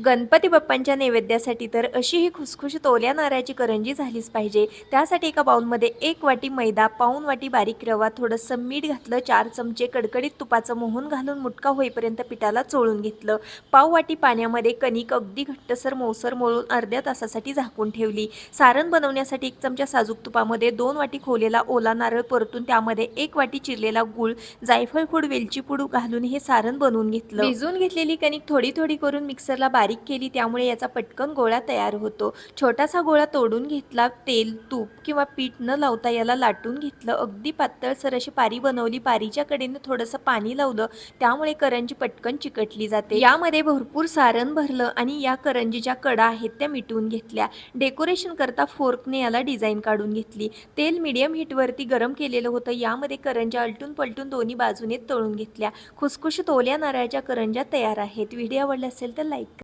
गणपती बाप्पांच्या नैवेद्यासाठी तर अशी ही खुसखुशीत ओल्या नारळाची करंजी झालीच पाहिजे। त्यासाठी एका बाउलमध्ये 1 वाटी मैदा, पाऊण वाटी बारीक रवा, थोडंसं मीठ घातलं, 4 चमचे कडकडीत तुपाचं मोहन घालून मुटका होईपर्यंत पिठाला चोळून घेतलं। पाव वाटी पाण्यामध्ये कणिक अगदी घट्टसर मौसर मळून अर्ध्या तासासाठी झाकून ठेवली। सारण बनवण्यासाठी 1 चमचा साजूक तुपामध्ये 2 वाटी खोवलेला ओला नारळ परतून त्यामध्ये 1 वाटी चिरलेला गूळ, जायफळ पूड, वेलची पूड घालून हे सारण बनवून घेतलं। भिजवून घेतलेली कणिक थोडी थोडी करून मिक्सरला बारीक केली, त्यामुळे याचा पटकन गोळा तयार होतो। छोटासा गोळा तोडून घेतला, तेल, तूप किंवा पीठ न लावता याला लाटून घेतलं। अगदी पातळसर अशी पारी बनवली, पारीच्या कडेने थोडंसं पाणी लावलं, त्यामुळे करंजी पटकन चिकटली जाते। यामध्ये भरपूर सारण भरलं आणि या करंजीच्या कडा आहेत त्या मिटवून घेतल्या। डेकोरेशन करता फोर्कने याला डिझाईन काढून घेतली। तेल मीडियम हीटवरती गरम केलेलं होतं, यामध्ये करंज्या अलटून पलटून दोन्ही बाजूने तळून घेतल्या। खुसखुशीत ओल्या नारळाच्या करंज्या तयार आहेत। व्हिडिओ आवडला असेल तर लाईक